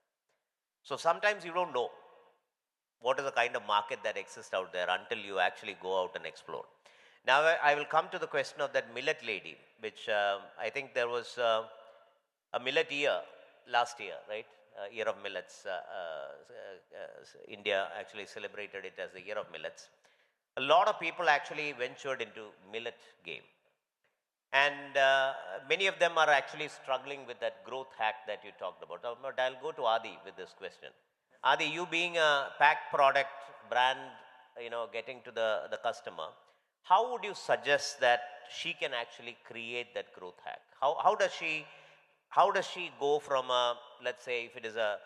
So sometimes you don't know what is the kind of market that exists out there until you actually go out and explore. Now I will come to the question of that millet lady, which I think there was a millet year last year, right? Year of millets. India actually celebrated it as the year of millets. A lot of people actually ventured into millet game. And many of them are actually struggling with that growth hack that you talked about. But I'll go to Adi with this question. Adi, you being a packed product brand getting to the customer, how would you suggest that she can actually create that growth hack? How does she go from a, let's say if it is a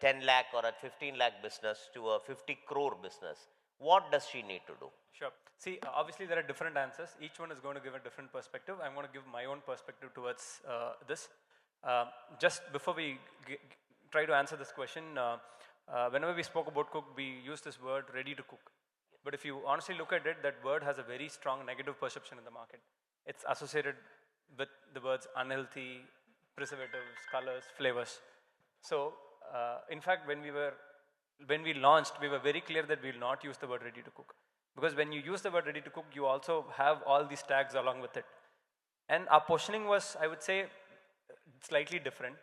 10 lakh or a 15 lakh business to a 50 crore business? What does she need to do? Sure. See, obviously there are different answers. Each one is going to give a different perspective. I'm going to give my own perspective towards this. Just before we try to answer this question, whenever we spoke about cook, we used this word ready to cook. But if you honestly look at it, that word has a very strong negative perception in the market. It's associated with the words unhealthy, preservatives, colors, flavors. So, in fact, when we launched, we were very clear that we will not use the word ready to cook. Because when you use the word ready to cook, you also have all these tags along with it. And our positioning was, I would say, slightly different.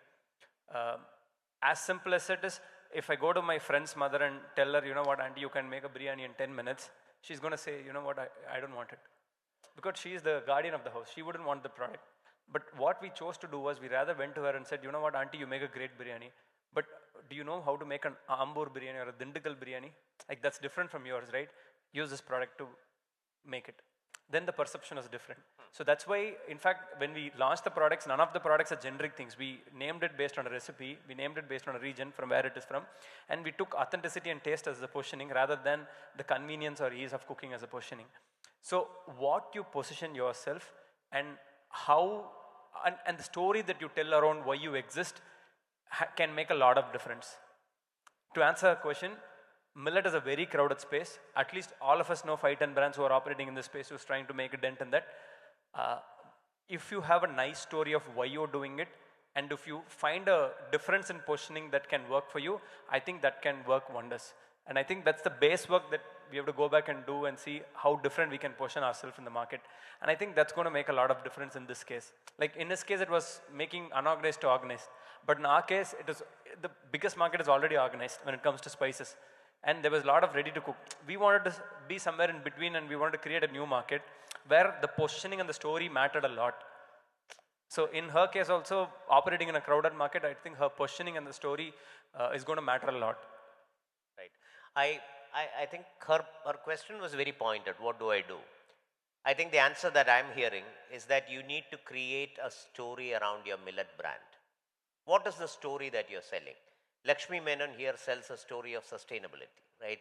As simple as it is, if I go to my friend's mother and tell her, you know what, auntie, you can make a biryani in 10 minutes, she's going to say, you know what, I don't want it. Because she is the guardian of the house. She wouldn't want the product. But what we chose to do was we rather went to her and said, you know what, auntie, you make a great biryani. But do you know how to make an Ambur biryani or a Dindigul biryani? Like that's different from yours, right? Use this product to make it. Then the perception is different. So that's why, in fact, when we launched the products, none of the products are generic things. We named it based on a recipe. We named it based on a region from where it is from. And we took authenticity and taste as the positioning rather than the convenience or ease of cooking as a positioning. So what you position yourself and how, and the story that you tell around why you exist can make a lot of difference. To answer a question, millet is a very crowded space. At least all of us know 5-10 brands who are operating in this space who's trying to make a dent in that. If you have a nice story of why you're doing it, and if you find a difference in positioning that can work for you, I think that can work wonders. And I think that's the base work that we have to go back and do and see how different we can position ourselves in the market. And I think that's going to make a lot of difference in this case. Like in this case, it was making unorganized to organized. But in our case, it is the biggest market is already organized when it comes to spices. And there was a lot of ready to cook. We wanted to be somewhere in between and we wanted to create a new market where the positioning and the story mattered a lot. So in her case also, operating in a crowded market, I think her positioning and the story is going to matter a lot. Right. I think her question was very pointed. What do I do? I think the answer that I'm hearing is that you need to create a story around your millet brand. What is the story that you're selling? Lakshmi Menon here sells a story of sustainability, right?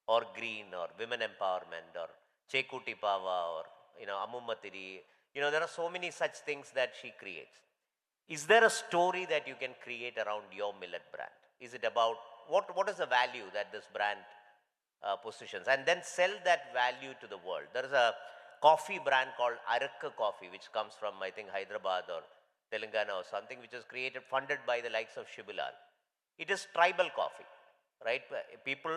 Or green, or women empowerment, or Chekuti Pava, or Amummatiri. There are so many such things that she creates. Is there a story that you can create around your millet brand? Is it about what is the value that this brand positions? And then sell that value to the world. There is a coffee brand called Arakka Coffee, which comes from, I think, Hyderabad or Telangana or something, which was funded by the likes of Shibilal. It is tribal coffee, right? People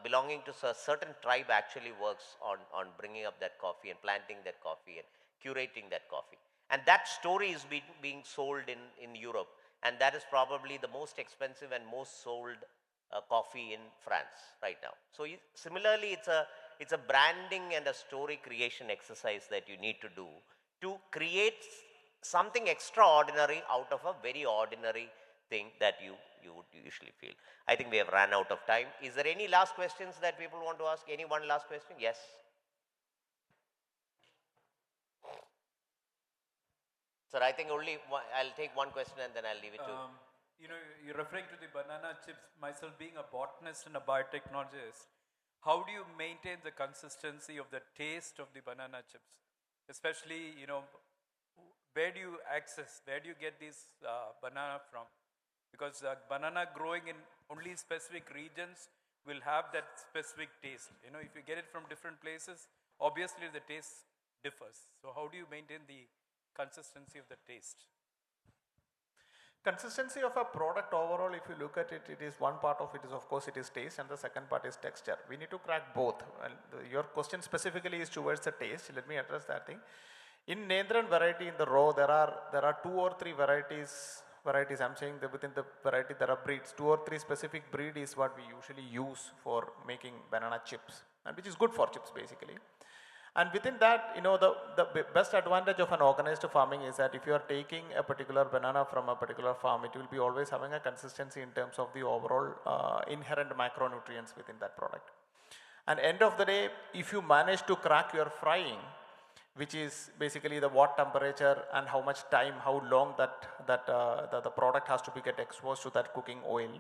belonging to a certain tribe actually works on bringing up that coffee and planting that coffee and curating that coffee. And that story is being sold in Europe. And that is probably the most expensive and most sold coffee in France right now. So similarly, it's a branding and a story creation exercise that you need to do to create something extraordinary out of a very ordinary thing that you would usually feel. I think we have run out of time. Is there any last questions that people want to ask? Any one last question? Yes. Sir, I think only I'll take one question and then I'll leave it to you're referring to the banana chips. Myself being a botanist and a biotechnologist, how do you maintain the consistency of the taste of the banana chips? Especially, where do you get these banana from? Because banana growing in only specific regions will have that specific taste. If you get it from different places, obviously the taste differs. So how do you maintain the consistency of the taste? Consistency of a product overall, if you look at it, it is one part of it is, of course, it is taste, and the second part is texture. We need to crack both. And your question specifically is towards the taste. Let me address that thing. In Nendran variety in the row, there are 2 or 3 varieties. I'm saying that within the variety there are breeds. 2 or 3 specific breed is what we usually use for making banana chips, and which is good for chips basically. And within that, the best advantage of an organized farming is that if you are taking a particular banana from a particular farm, it will be always having a consistency in terms of the overall inherent macronutrients within that product. And end of the day, if you manage to crack your frying, which is basically the what temperature and how much time, how long the product has to be get exposed to that cooking oil.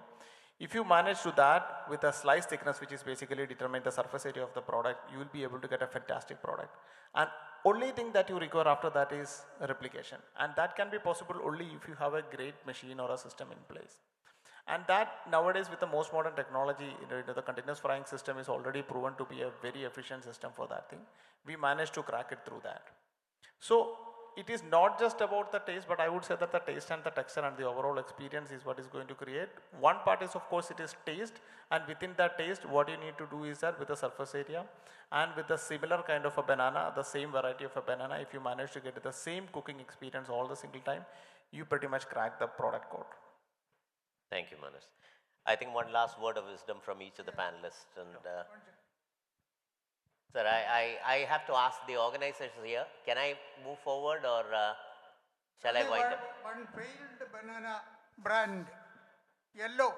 If you manage to that with a slice thickness, which is basically determine the surface area of the product, you will be able to get a fantastic product. And only thing that you require after that is replication. And that can be possible only if you have a great machine or a system in place. And that nowadays with the most modern technology, the continuous frying system is already proven to be a very efficient system for that thing. We managed to crack it through that. So it is not just about the taste, but I would say that the taste and the texture and the overall experience is what is going to create. One part is of course it is taste, and within that taste what you need to do is that with the surface area and with the similar kind of a banana, the same variety of a banana, if you manage to get the same cooking experience all the single time, you pretty much crack the product code. Thank you, Manus. I think one last word of wisdom from each of the panelists. And sir, I have to ask the organizers here, can I move forward or shall I wind up? One failed banana brand, Yellow,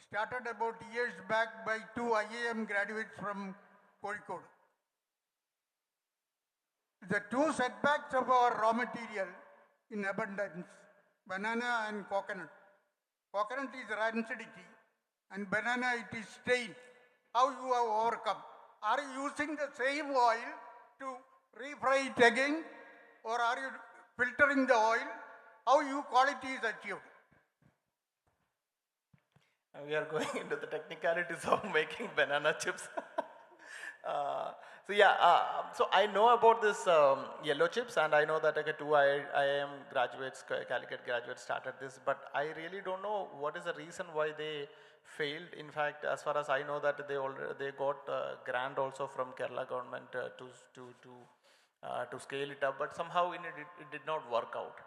started about years back by 2 IAM graduates from Kozhikode. The two setbacks of our raw material in abundance, banana and coconut. Coconut is rancidity and banana it is stain. How you have overcome? Are you using the same oil to refry it again, or are you filtering the oil? How your quality is achieved? We are going into the technicalities of making banana chips. So I know about this yellow chips, and I know that like, two IIM graduates, Calicut graduates started this, but I really don't know what is the reason why they failed. In fact, as far as I know that they got a grant also from Kerala government to scale it up, but somehow it did not work out.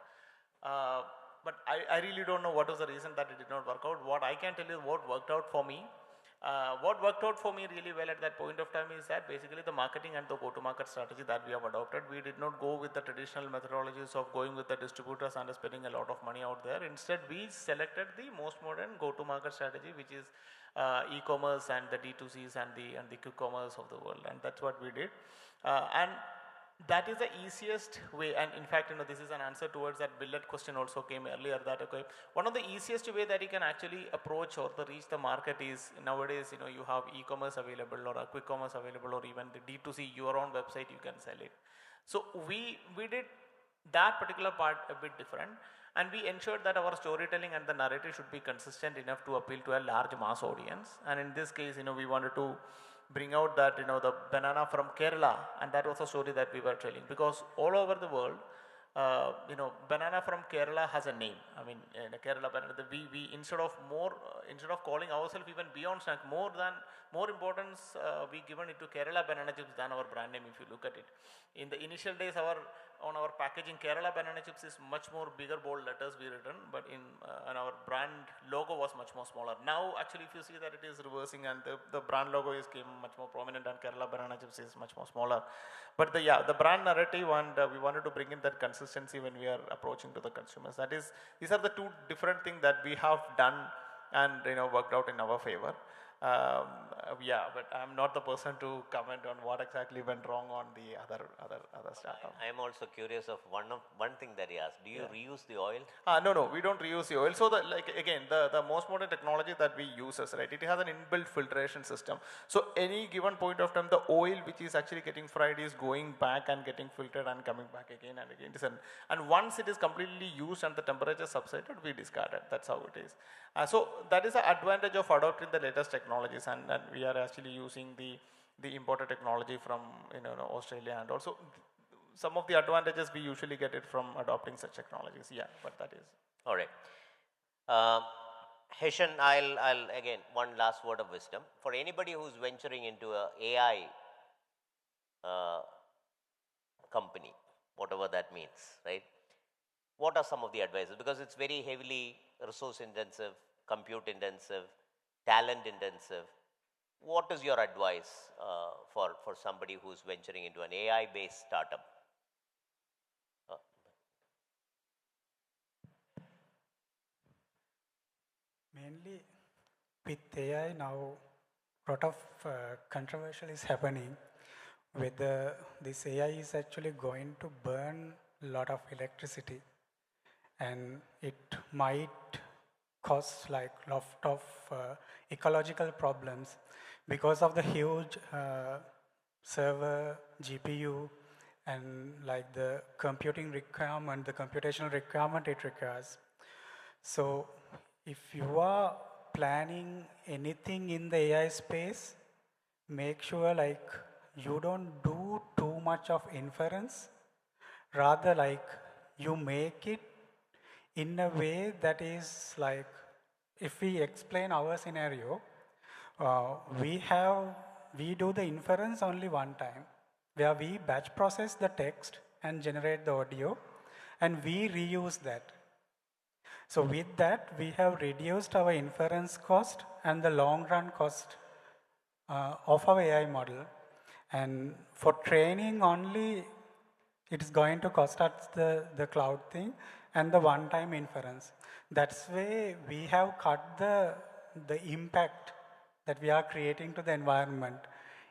But I really don't know what was the reason that it did not work out. What I can tell you what worked out for me. What worked out for me really well at that point of time is that basically the marketing and the go-to-market strategy that we have adopted. We did not go with the traditional methodologies of going with the distributors and spending a lot of money out there. Instead, we selected the most modern go-to-market strategy, which is e-commerce and the D2Cs and the quick commerce of the world, and that's what we did. And that is the easiest way, and in fact, this is an answer towards that billet question also came earlier, that okay, one of the easiest way that you can actually approach or reach the market is nowadays, you have e-commerce available or a quick commerce available, or even the D2C, your own website, you can sell it. So we did that particular part a bit different, and we ensured that our storytelling and the narrative should be consistent enough to appeal to a large mass audience. And in this case, we wanted to bring out that the banana from Kerala, and that was a story that we were telling, because all over the world, banana from Kerala has a name. I mean, Kerala banana. We instead of calling ourselves even Beyond Snack, more importance we given it to Kerala banana chips than our brand name. If you look at it, in the initial days, on our packaging, Kerala banana chips is much more bigger bold letters we written, but in our brand logo was much more smaller. Now actually if you see that it is reversing, and the brand logo came much more prominent, and Kerala banana chips is much more smaller. But the brand narrative, and we wanted to bring in that consistency when we are approaching to the consumers. These are the two different things that we have done and worked out in our favor. But I'm not the person to comment on what exactly went wrong on the other startup. I am also curious of one thing that he asked. Do you reuse the oil? No, we don't reuse the oil. So the most modern technology that we use is, right, it has an inbuilt filtration system. So any given point of time, the oil which is actually getting fried is going back and getting filtered and coming back again and again. And once it is completely used and the temperature subsided, we discard it. That's how it is. So that is the advantage of adopting the latest technologies, and we are actually using the imported technology from Australia, and also some of the advantages we usually get it from adopting such technologies. Yeah, but that is all right. Heshan, I'll again one last word of wisdom for anybody who's venturing into a AI company, whatever that means, right? What are some of the advices? Because it's very heavily resource intensive, compute intensive, talent intensive. What is your advice for somebody who's venturing into an AI-based startup? Mainly with AI now, lot of controversial is happening. Whether this AI is actually going to burn a lot of electricity, and it might cause like lot of ecological problems because of the huge server GPU and like the computing requirement, the computational requirement it requires. So if you are planning anything in the AI space, make sure like you don't do too much of inference, rather like you make it in a way that is like, if we explain our scenario, we do the inference only one time, where we batch process the text and generate the audio, and we reuse that. So with that, we have reduced our inference cost and the long run cost of our AI model. And for training only, it is going to cost us the cloud thing and the one-time inference. That's why we have cut the impact that we are creating to the environment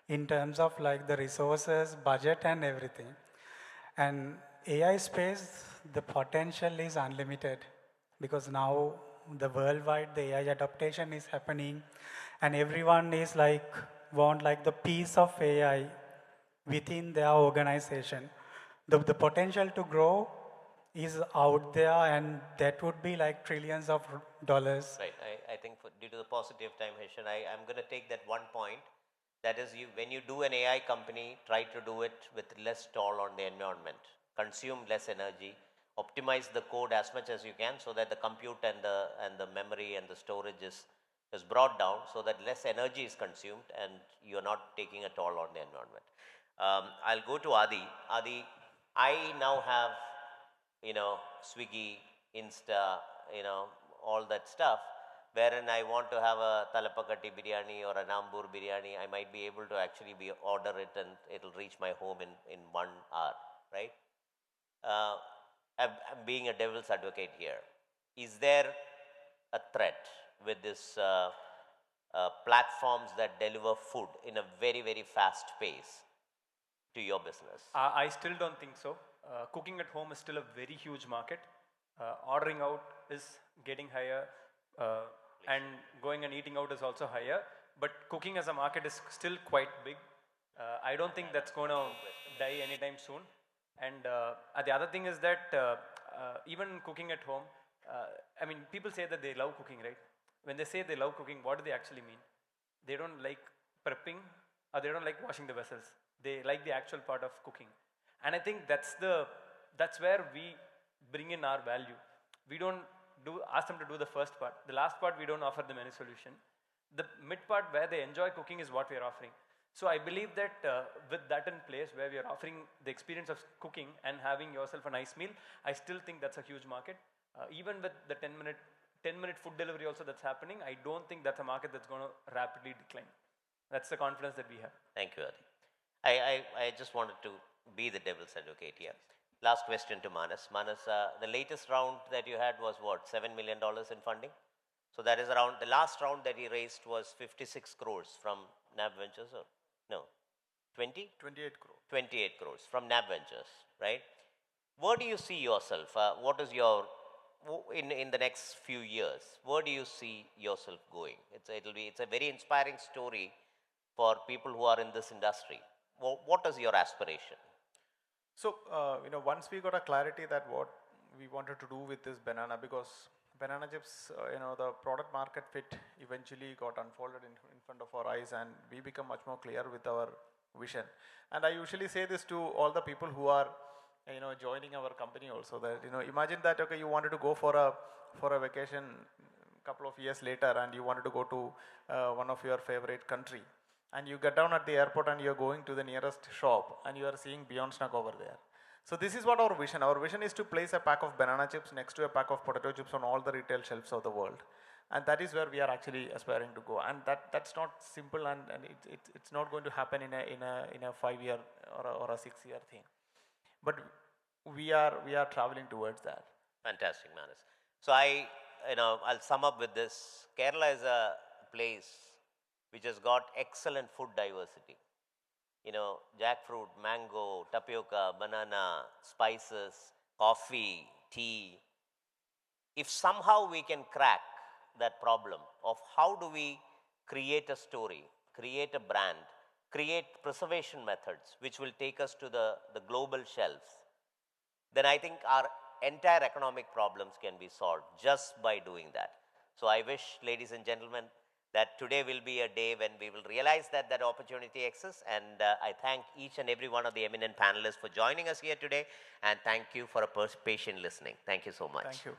in terms of like the resources, budget, and everything. And AI space, the potential is unlimited, because now the worldwide the AI adaptation is happening, and everyone is like want like the piece of AI within their organization. The potential to grow is out there, and that would be like trillions of dollars. Right. I think due to the paucity of time, Heshan, I'm going to take that one point. That is, when you do an AI company, try to do it with less toll on the environment, consume less energy, optimize the code as much as you can, so that the compute and the memory and the storage is brought down, so that less energy is consumed and you're not taking a toll on the environment. I'll go to Adi. Adi, I now have, Swiggy, Insta, all that stuff, wherein I want to have a talapakati biryani or an ambur biryani, I might be able to actually order it and it'll reach my home in 1 hour, right? I'm being a devil's advocate here. Is there a threat with this platforms that deliver food in a very, very fast pace to your business? I still don't think so. Cooking at home is still a very huge market. Ordering out is getting higher, and going and eating out is also higher. But cooking as a market is still quite big. I don't think that's going to die anytime soon. And the other thing is that even cooking at home, I mean, people say that they love cooking, right? When they say they love cooking, what do they actually mean? They don't like prepping, or they don't like washing the vessels. They like the actual part of cooking. And I think that's where we bring in our value. We don't ask them to do the first part. The last part, we don't offer them any solution. The mid part where they enjoy cooking is what we are offering. So I believe that with that in place, where we are offering the experience of cooking and having yourself a nice meal, I still think that's a huge market. Even with the 10-minute food delivery also that's happening, I don't think that's a market that's going to rapidly decline. That's the confidence that we have. Thank you, Adi. I just wanted to be the devil's advocate here. Last question to Manas. Manas, the latest round that you had was what, $7 million in funding? So that is around, the last round that he raised was 56 crores from NAB Ventures, or no, 20? 28 crore. 28 crores from NAB Ventures, right? Where do you see yourself? What is your, in the next few years, where do you see yourself going? It's a very inspiring story for people who are in this industry. What is your aspiration? So, once we got a clarity that what we wanted to do with this banana, because banana chips, the product market fit eventually got unfolded in front of our eyes, and we become much more clear with our vision. And I usually say this to all the people who are, joining our company also, that, imagine that, okay, you wanted to go for a vacation a couple of years later, and you wanted to go to one of your favorite country. And you get down at the airport and you're going to the nearest shop and you are seeing Beyond Snack over there. So this is what our vision. Our vision is to place a pack of banana chips next to a pack of potato chips on all the retail shelves of the world. And that is where we are actually aspiring to go. And that's not simple, and it's not going to happen in a 5-year or a 6-year thing. But we are traveling towards that. Fantastic, Manas. So I'll sum up with this. Kerala is a place which has got excellent food diversity. You know, jackfruit, mango, tapioca, banana, spices, coffee, tea. If somehow we can crack that problem of how do we create a story, create a brand, create preservation methods which will take us to the global shelves, then I think our entire economic problems can be solved just by doing that. So I wish, ladies and gentlemen, that today will be a day when we will realize that that opportunity exists. And I thank each and every one of the eminent panelists for joining us here today. And thank you for a patient listening. Thank you so much. Thank you.